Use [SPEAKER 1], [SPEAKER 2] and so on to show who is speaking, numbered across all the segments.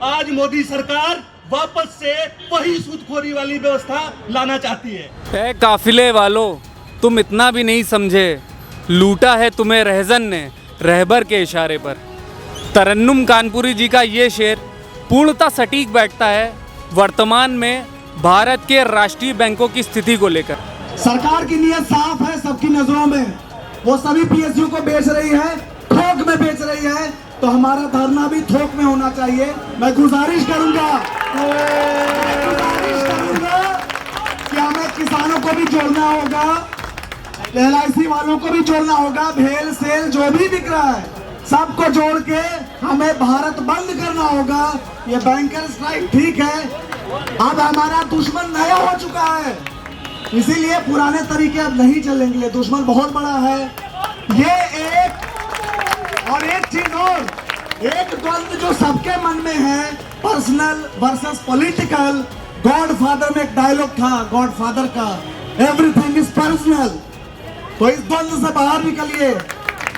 [SPEAKER 1] आज मोदी सरकार वापस से वही सूदखोरी वाली व्यवस्था लाना चाहती है।
[SPEAKER 2] ए काफिले वालों, तुम इतना भी नहीं समझे, लूटा है तुम्हें रहजन ने रहबर के इशारे पर। तरन्नुम कानपुरी जी का ये शेर पूर्णतः सटीक बैठता है वर्तमान में भारत के राष्ट्रीय बैंकों की स्थिति को लेकर।
[SPEAKER 3] सरकार की नीयत साफ है सबकी नजरों में, वो सभी पीएसयू को बेच रही है, थोक में बेच रही है, तो हमारा धरना भी थोक में होना चाहिए। मैं गुजारिश करूंगा कि हमें किसानों को भी जोड़ना होगा, LIC वालों को भी जोड़ना होगा, भेल सेल जो भी बिक रहा है सबको जोड़ के हमें भारत बंद करना होगा। ये बैंकर स्ट्राइक ठीक है, अब हमारा दुश्मन नया हो चुका है, इसीलिए पुराने तरीके अब नहीं चलेंगे। ये दुश्मन बहुत बड़ा है। ये एक चीज और, एक द्वंद्व जो सबके मन में है, पर्सनल वर्सेस पॉलिटिकल। गॉडफादर में एक डायलॉग था गॉडफादर का, एवरीथिंग इज पर्सनल। तो इस द्वंद्व से बाहर निकलिए।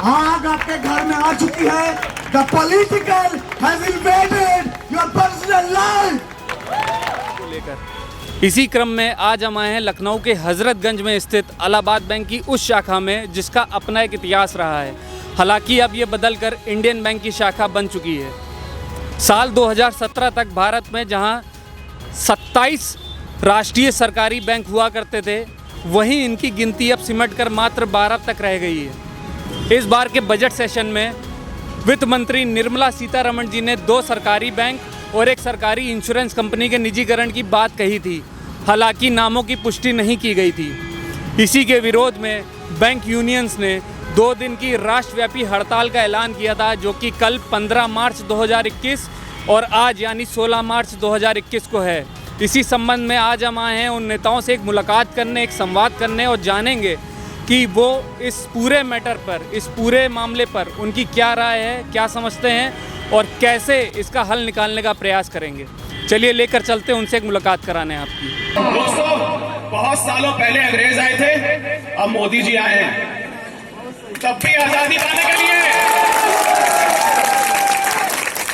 [SPEAKER 3] आग आपके घर में आ चुकी है। The political has invaded your personal life.
[SPEAKER 2] इसी क्रम में आज हम आए हैं लखनऊ के हजरतगंज में स्थित इलाहाबाद बैंक की उस शाखा में जिसका अपना एक इतिहास रहा है। हालांकि अब ये बदलकर इंडियन बैंक की शाखा बन चुकी है। साल 2017 तक भारत में जहां 27 राष्ट्रीय सरकारी बैंक हुआ करते थे, वहीं इनकी गिनती अब सिमटकर मात्र 12 तक रह गई है। इस बार के बजट सेशन में वित्त मंत्री निर्मला सीतारमण जी ने 2 सरकारी बैंक और एक सरकारी इंश्योरेंस कंपनी के निजीकरण की बात कही थी। हालांकि नामों की पुष्टि नहीं की गई थी। इसी के विरोध में बैंक यूनियंस ने 2 दिन की राष्ट्रव्यापी हड़ताल का ऐलान किया था, जो कि कल 15 मार्च 2021 और आज यानी 16 मार्च 2021 को है। इसी संबंध में आज हम आए हैं उन नेताओं से एक मुलाकात करने, एक संवाद करने और जानेंगे कि वो इस पूरे मैटर पर, इस पूरे मामले पर उनकी क्या राय है, क्या समझते हैं और कैसे इसका हल निकालने का प्रयास करेंगे। चलिए लेकर चलते हैं उनसे एक मुलाकात कराने आपकी।
[SPEAKER 4] दोस्तों, बहुत सालों पहले अंग्रेज आए थे, अब मोदी जी आए हैं, तब भी आजादी पाने के लिए।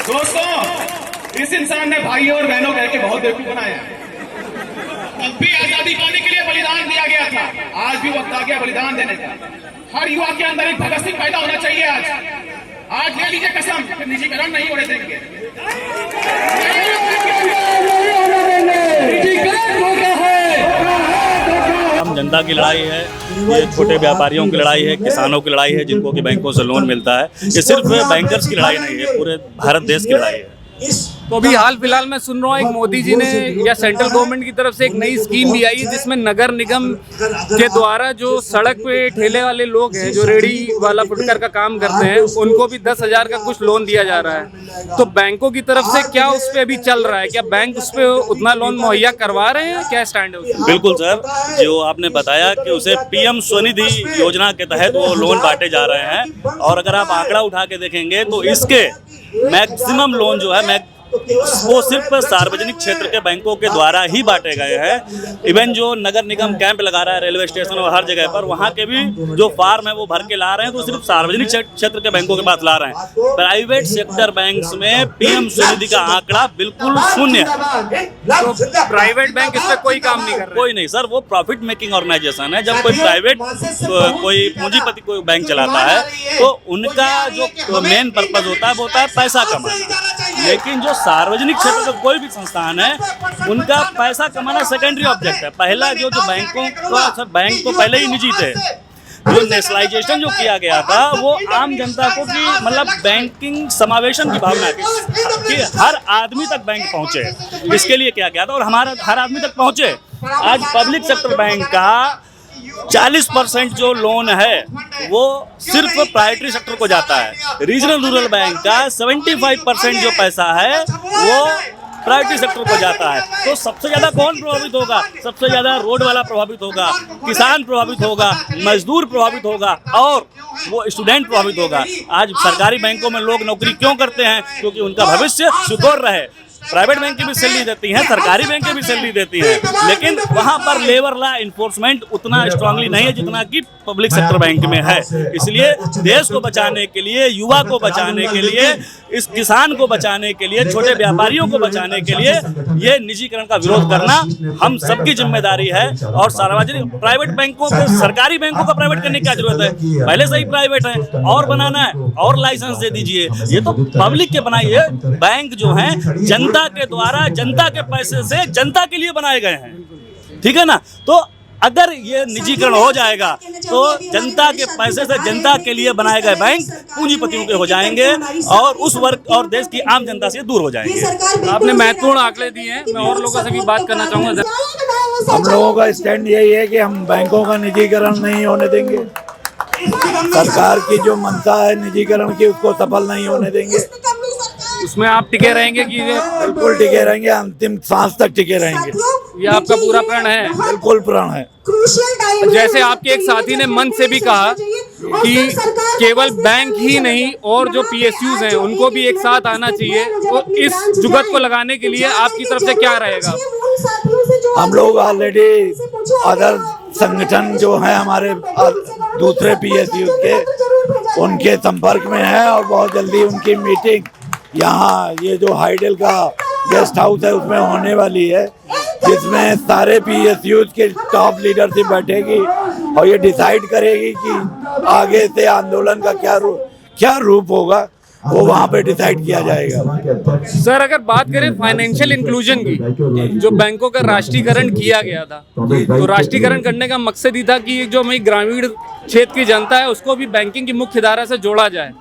[SPEAKER 4] दोस्तों, इस इंसान ने भाइयों और बहनों कह के बहुत बेवकूफ बनाया। तब भी आजादी पाने के लिए बलिदान दिया गया था, आज भी वक्त आ गया बलिदान देने का। हर युवा के अंदर एक भगत सिंह पैदा होना चाहिए। आज ले लीजिए कसम, निजीकरण नहीं होने देंगे।
[SPEAKER 5] आम जनता की लड़ाई है, ये छोटे व्यापारियों की लड़ाई है, किसानों की लड़ाई है जिनको कि बैंकों से लोन मिलता है। ये सिर्फ बैंकर्स की लड़ाई नहीं है, पूरे भारत देश की लड़ाई है।
[SPEAKER 2] तो अभी हाल फिलहाल मैं सुन रहा हूँ एक मोदी जी ने या सेंट्रल गवर्नमेंट की तरफ से एक नई स्कीम भी आई है, जिसमें नगर निगम के द्वारा जो सड़क पे ठेले वाले लोग हैं, जो रेडी वाला फुटकर का काम करते हैं, उनको भी 10,000 का कुछ लोन दिया जा रहा है। तो बैंकों की तरफ से क्या उस पर अभी चल रहा है? क्या बैंक उस पर उतना लोन मुहैया करवा रहे हैं? क्या स्टैंड है उसका?
[SPEAKER 5] बिल्कुल सर, जो आपने बताया कि उसे PM स्वनिधि योजना के तहत वो लोन बांटे जा रहे हैं। और अगर आप आंकड़ा उठा के देखेंगे तो इसके मैक्सिमम लोन जो है वो सिर्फ सार्वजनिक क्षेत्र के बैंकों के द्वारा ही बांटे गए हैं। इवन जो नगर निगम कैंप लगा रहा है रेलवे स्टेशन और हर जगह पर, वहाँ के भी जो फार्म है वो भर के ला रहे हैं, तो सिर्फ सार्वजनिक क्षेत्र के बैंकों के पास ला रहे हैं। प्राइवेट सेक्टर बैंक्स में PM स्वनिधि का आंकड़ा बिल्कुल शून्य है।
[SPEAKER 2] तो प्राइवेट बैंक इसमें कोई काम नहीं कर रहे?
[SPEAKER 5] कोई नहीं सर, वो प्रॉफिट मेकिंग ऑर्गेनाइजेशन है। जब कोई प्राइवेट कोई पूंजीपति कोई बैंक चलाता है तो उनका जो मेन पर्पज होता है वो होता है पैसा कमाना। लेकिन जो सार्वजनिक क्षेत्र का कोई भी संस्थान है, उनका पैसा कमाना सेकेंडरी ऑब्जेक्ट है। पहला जो बैंकों का, बैंक तो पहले ही निजी थे। जो नेशनलाइजेशन जो किया गया था वो आम जनता को कि मतलब बैंकिंग समावेशन की भावना कि हर आदमी तक बैंक पहुंचे, इसके लिए किया गया था और हमारा हर आदमी तक पहुंचे। आज पब्लिक सेक्टर बैंक का 40% जो लोन है वो सिर्फ प्राइवेटरी सेक्टर को जाता है। रीजनल रूरल बैंक का 75% जो पैसा है वो प्राइवेट सेक्टर को जाता है। तो सबसे ज़्यादा कौन प्रभावित होगा? सबसे ज़्यादा रोड वाला प्रभावित होगा, किसान प्रभावित होगा, मजदूर प्रभावित होगा और वो स्टूडेंट प्रभावित होगा। आज सरकारी बैंकों में लोग नौकरी क्यों करते हैं? क्योंकि उनका भविष्य सुदूर रहे। प्राइवेट बैंक की भी सैलरी देती हैं, सरकारी बैंक की भी सैलरी देती हैं, लेकिन वहाँ पर लेबर लॉ इन्फोर्समेंट उतना स्ट्रांगली नहीं है जितना कि पब्लिक सेक्टर बैंक में है। इसलिए देश को बचाने के लिए, युवा को बचाने के लिए, इस किसान को बचाने के लिए, छोटे व्यापारियों को बचाने के लिए ये निजीकरण का विरोध करना हम सबकी जिम्मेदारी है। और सार्वजनिक प्राइवेट बैंकों को, सरकारी बैंकों का प्राइवेट करने की क्या जरूरत है, पहले से ही प्राइवेट है, और बनाना है और लाइसेंस दे दीजिए। ये तो पब्लिक के बनाइए बैंक जो है, जनता के द्वारा, जनता के पैसे से जनता के लिए बनाए गए हैं, ठीक है ना। तो अगर ये निजीकरण हो जाएगा तो जनता के पैसे से जनता के लिए बनाए गए बैंक पूंजीपतियों के हो जाएंगे और उस वर्ग और देश की आम जनता से दूर हो जाएंगे।
[SPEAKER 2] आपने महत्वपूर्ण आंकड़े दिए हैं, मैं और लोगों से भी बात करना चाहूँगा।
[SPEAKER 6] हम लोगों का स्टैंड यही है कि हम बैंकों का निजीकरण नहीं होने देंगे। सरकार की जो मंशा है निजीकरण की, उसको सफल नहीं होने देंगे।
[SPEAKER 2] उसमें आप टिके रहेंगे कि
[SPEAKER 6] बिल्कुल टिके रहेंगे, अंतिम सांस तक टिके रहेंगे।
[SPEAKER 2] ये आपका पूरा प्रण है?
[SPEAKER 6] बिल्कुल प्रण है।
[SPEAKER 2] जैसे आपके एक साथी ने मन से भी कहा कि केवल बैंक ही नहीं और जो PSUs हैं उनको भी एक साथ आना चाहिए, तो इस जुगत को लगाने के लिए आपकी तरफ से क्या रहेगा?
[SPEAKER 6] हम लोग ऑलरेडी अदर संगठन जो है हमारे दूसरे PSUs के, उनके संपर्क में है और बहुत जल्दी उनकी मीटिंग यहाँ ये जो हाइडेल का गेस्ट हाउस है उसमें होने वाली है, जिसमें सारे PSUs के टॉप लीडरशिप बैठेगी और ये डिसाइड करेगी कि आगे से आंदोलन का क्या रूप होगा, वो वहाँ पे डिसाइड किया जाएगा।
[SPEAKER 2] सर, अगर बात करें फाइनेंशियल इंक्लूजन की, जो बैंकों का राष्ट्रीयकरण किया गया था, तो राष्ट्रीयकरण करने का मकसद ही था कि जो हमारी ग्रामीण क्षेत्र की जनता है उसको भी बैंकिंग की मुख्य धारा से जोड़ा जाए।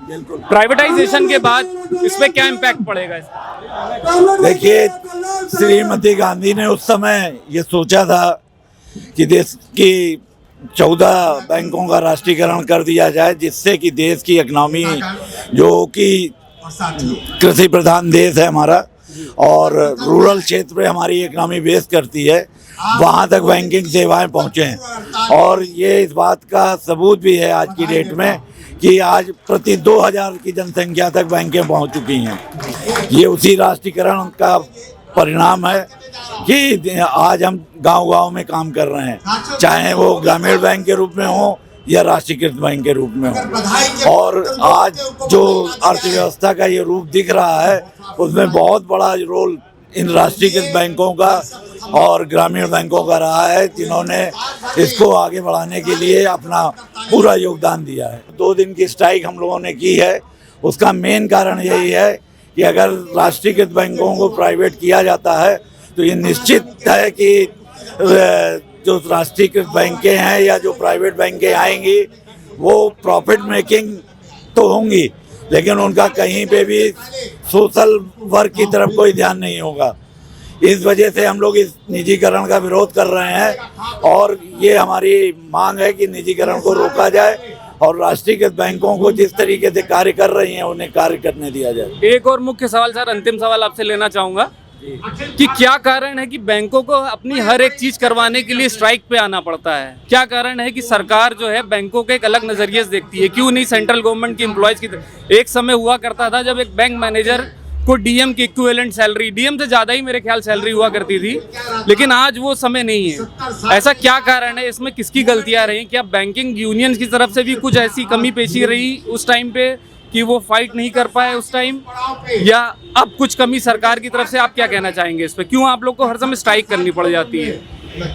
[SPEAKER 2] प्राइवेटाइजेशन के बाद इस पे क्या इम्पैक्ट पड़ेगा?
[SPEAKER 6] देखिए, श्रीमती गांधी ने उस समय ये सोचा था कि देश की 14 बैंकों का राष्ट्रीयकरण कर दिया जाए, जिससे कि देश की इकनॉमी, जो कि कृषि प्रधान देश है हमारा और रूरल क्षेत्र पे हमारी इकनॉमी बेस करती है, वहाँ तक बैंकिंग सेवाएं पहुँचें। और ये इस बात का सबूत भी है आज की डेट में कि आज प्रति 2000 की जनसंख्या तक बैंकें पहुँच चुकी हैं। ये उसी राष्ट्रीयकरण का परिणाम है कि आज हम गांव-गांव में काम कर रहे हैं, चाहे वो ग्रामीण बैंक के रूप में हो या राष्ट्रीयकृत बैंक के रूप में हो। और आज जो अर्थव्यवस्था का ये रूप दिख रहा है उसमें बहुत बड़ा रोल इन राष्ट्रीयकृत बैंकों का और ग्रामीण बैंकों का रहा है, जिन्होंने इसको आगे बढ़ाने के लिए अपना पूरा योगदान दिया है। 2 दिन की स्ट्राइक हम लोगों ने की है, उसका मेन कारण यही है कि अगर राष्ट्रीयकृत बैंकों को प्राइवेट किया जाता है तो ये निश्चित है कि जो राष्ट्रीयकृत बैंकें हैं या जो प्राइवेट बैंकें आएंगी वो प्रॉफिट मेकिंग तो होंगी, लेकिन उनका कहीं पे भी सोशल वर्क की तरफ कोई ध्यान नहीं होगा। इस वजह से हम लोग इस निजीकरण का विरोध कर रहे हैं और ये हमारी मांग है कि निजीकरण को रोका जाए और राष्ट्रीयकृत बैंकों को जिस तरीके से कार्य कर रही हैं उन्हें कार्य करने दिया जाए।
[SPEAKER 2] एक और मुख्य सवाल सर, अंतिम सवाल आपसे लेना चाहूँगा कि क्या कारण है कि बैंकों को अपनी हर एक चीज करवाने के लिए स्ट्राइक पे आना पड़ता है? क्या कारण है कि सरकार जो है बैंकों के एक अलग नजरिए से देखती है? क्यों नहीं सेंट्रल गवर्नमेंट की एम्प्लॉयज की तरह? एक समय हुआ करता था जब एक बैंक मैनेजर को डीएम की इक्विवेलेंट सैलरी, डीएम से ज्यादा ही मेरे ख्याल सैलरी हुआ करती थी, लेकिन आज वो समय नहीं है। ऐसा क्या कारण है? इसमें किसकी गलतियां रही? क्या बैंकिंग यूनियन की तरफ से भी कुछ ऐसी कमी पेशी रही उस टाइम पे कि वो फाइट नहीं कर पाए उस टाइम, या अब कुछ कमी सरकार की तरफ से? आप क्या कहना चाहेंगे इस पे? क्यों आप लोग को हर समय स्ट्राइक करनी पड़ जाती है?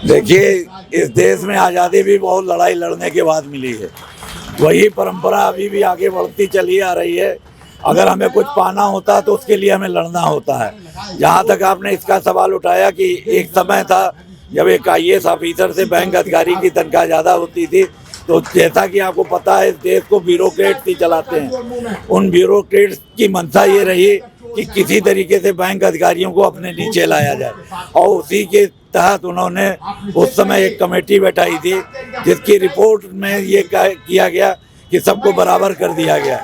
[SPEAKER 6] देखिए, इस देश में आज़ादी भी बहुत लड़ाई लड़ने के बाद मिली है, वही परंपरा अभी भी आगे बढ़ती चली आ रही है। अगर हमें कुछ पाना होता तो उसके लिए हमें लड़ना होता है। जहाँ तक आपने इसका सवाल उठाया कि एक समय था जब एक IAS ऑफिसर से बैंक अधिकारी की तनख्वाह ज़्यादा होती थी, तो जैसा कि आपको पता है इस देश को ब्यूरोक्रेट्स ही चलाते हैं। उन ब्यूरोक्रेट्स की मंशा ये रही कि किसी तरीके से बैंक अधिकारियों को अपने नीचे लाया जाए और उसी के तहत उन्होंने उस समय एक कमेटी बैठाई थी जिसकी रिपोर्ट में ये किया गया कि सबको बराबर कर दिया गया।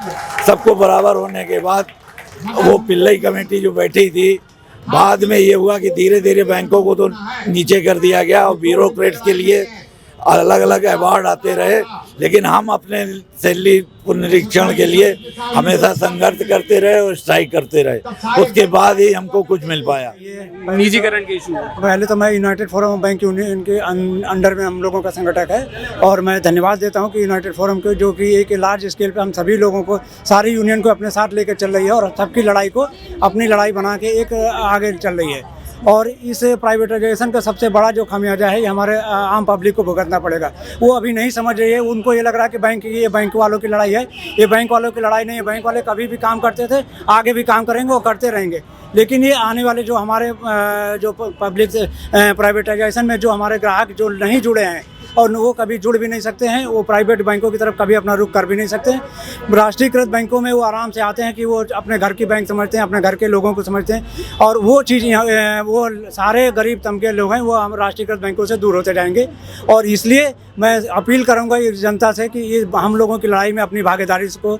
[SPEAKER 6] सबको बराबर होने के बाद वो पिल्लई कमेटी जो बैठी थी, बाद में ये हुआ कि धीरे धीरे बैंकों को तो नीचे कर दिया गया और ब्यूरोक्रेट्स के लिए अलग अलग अवार्ड आते रहे, लेकिन हम अपने सैलरी पुनरीक्षण के लिए हमेशा संघर्ष करते रहे और स्ट्राइक करते रहे। उसके बाद ही हमको कुछ मिल पाया।
[SPEAKER 2] निजीकरण के इशू।
[SPEAKER 7] पहले तो मैं United forum of bank union के अंडर में हम लोगों का संगठक है, और मैं धन्यवाद देता हूं कि यूनाइटेड फोरम को, जो कि एक लार्ज स्केल पे हम सभी लोगों को, सारी यूनियन को अपने साथ लेकर चल रही है और सबकी लड़ाई को अपनी लड़ाई बना के एक आगे चल रही है। और इस प्राइवेटाइजेशन का सबसे बड़ा जो खामियाजा है ये हमारे आम पब्लिक को भुगतना पड़ेगा। वो अभी नहीं समझ रही है, उनको ये लग रहा है कि ये बैंक वालों की लड़ाई है। ये बैंक वालों की लड़ाई नहीं है। बैंक वाले कभी भी काम करते थे, आगे भी काम करेंगे और करते रहेंगे। लेकिन ये आने वाले जो हमारे जो पब्लिक प्राइवेटाइजेशन में जो हमारे ग्राहक जो नहीं जुड़े हैं और वो कभी जुड़ भी नहीं सकते हैं, वो प्राइवेट बैंकों की तरफ कभी अपना रुख कर भी नहीं सकते हैं। राष्ट्रीयकृत बैंकों में वो आराम से आते हैं कि वो अपने घर की बैंक समझते हैं, अपने घर के लोगों को समझते हैं, और वो चीज़ वो सारे गरीब तबके लोग हैं वो हम राष्ट्रीयकृत बैंकों से दूर होते जाएंगे। और इसलिए मैं अपील करूंगा इस जनता से कि ये हम लोगों की लड़ाई में अपनी भागीदारी को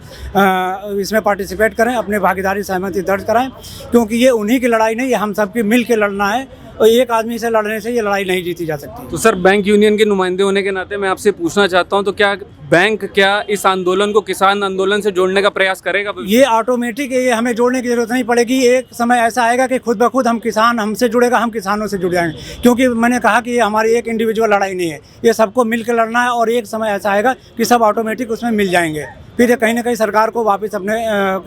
[SPEAKER 7] इसमें पार्टिसिपेट करें, अपनी भागीदारी सहमति दर्ज कराएं, क्योंकि ये उन्हीं की लड़ाई नहीं, ये हम सबकी मिल के लड़ना है, और एक आदमी से लड़ने से ये लड़ाई नहीं जीती जा सकती।
[SPEAKER 2] तो सर, बैंक यूनियन के नुमाइंदे होने के नाते मैं आपसे पूछना चाहता हूं, तो क्या बैंक इस आंदोलन को किसान आंदोलन से जोड़ने का प्रयास करेगा?
[SPEAKER 7] ये ऑटोमेटिक है, ये हमें जोड़ने की जरूरत नहीं पड़ेगी। एक समय ऐसा आएगा कि खुद ब खुद हम किसान हमसे जुड़ेगा, हम किसानों से जुड़ जाएंगे, क्योंकि मैंने कहा कि ये हमारी एक इंडिविजुअल लड़ाई नहीं है, ये सबको मिल के लड़ना है। और एक समय ऐसा आएगा कि सब ऑटोमेटिक उसमें मिल जाएंगे, फिर ये कहीं ना कहीं सरकार को वापस अपने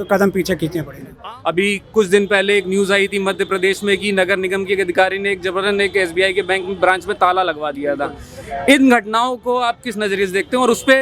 [SPEAKER 7] कदम पीछे खींचने पड़ेंगे।
[SPEAKER 2] अभी कुछ दिन पहले एक न्यूज़ आई थी मध्य प्रदेश में कि नगर निगम के एक अधिकारी ने जबरन एक SBI के बैंक ब्रांच में ताला लगवा दिया था। इन घटनाओं को आप किस नज़रिए से देखते हैं और उस पर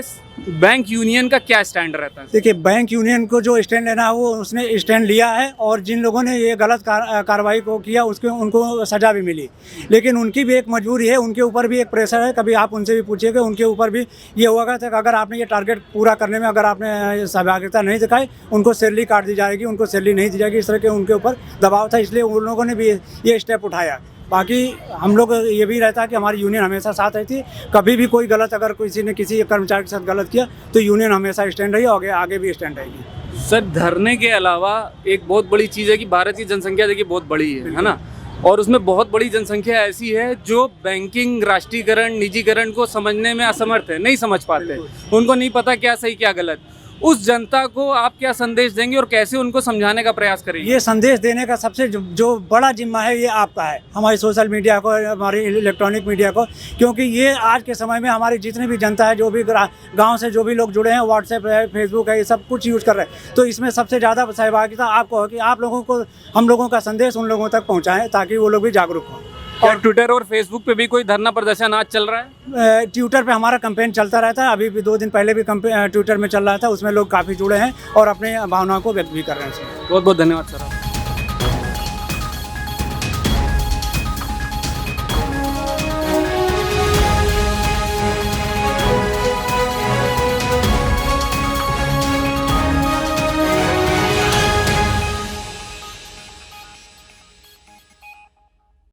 [SPEAKER 2] बैंक यूनियन का क्या स्टैंड रहता है?
[SPEAKER 7] देखिए, बैंक यूनियन को जो स्टैंड लेना है वो उसने स्टैंड लिया है, और जिन लोगों ने ये गलत कार्रवाई को किया उनको सजा भी मिली। लेकिन उनकी भी एक मजबूरी है, उनके ऊपर भी एक प्रेशर है। कभी आप उनसे भी पूछिएगा, उनके ऊपर भी ये होगा कि अगर आपने ये टारगेट पूरा करने में अगर आपने सहभागिता नहीं दिखाई, उनको सैलरी काट दी जाएगी, उनको सैलरी नहीं दी जाएगी। इस तरह के उनके ऊपर दबाव था, इसलिए उन लोगों ने भी ये स्टेप उठाया। बाकी हम लोग ये भी रहता है कि हमारी यूनियन हमेशा साथ रहती है। कभी भी कोई गलत अगर किसी ने किसी कर्मचारी के साथ गलत किया तो यूनियन हमेशा स्टैंड रही और आगे भी स्टैंड रहेगी।
[SPEAKER 2] सर, धरने के अलावा एक बहुत बड़ी चीज़ है कि भारत की जनसंख्या देखिए बहुत बड़ी है ना, और उसमें बहुत बड़ी जनसंख्या ऐसी है जो बैंकिंग, राष्ट्रीयकरण, निजीकरण को समझने में असमर्थ है, नहीं समझ पाते, उनको नहीं पता क्या सही क्या गलत। उस जनता को आप क्या संदेश देंगे और कैसे उनको समझाने का प्रयास करेंगे?
[SPEAKER 7] ये संदेश देने का सबसे जो बड़ा जिम्मा है ये आपका है, हमारी सोशल मीडिया को, हमारी इलेक्ट्रॉनिक मीडिया को, क्योंकि ये आज के समय में हमारी जितनी भी जनता है, जो भी गांव से जो भी लोग जुड़े हैं, व्हाट्सएप है, फेसबुक है, ये सब कुछ यूज़ कर रहे हैं। तो इसमें सबसे ज़्यादा सहभागिता आपको हो कि आप लोगों को, हम लोगों का संदेश उन लोगों तक पहुँचाएँ ताकि वो लोग भी जागरूक हों।
[SPEAKER 2] और ट्विटर और फेसबुक पे भी कोई धरना प्रदर्शन आज चल रहा है?
[SPEAKER 7] ट्विटर पे हमारा कैंपेन चलता रहता है, अभी भी 2 दिन पहले भी ट्विटर में चल रहा था, उसमें लोग काफ़ी जुड़े हैं और अपनी भावनाओं को व्यक्त भी कर रहे हैं।
[SPEAKER 2] बहुत बहुत धन्यवाद सर।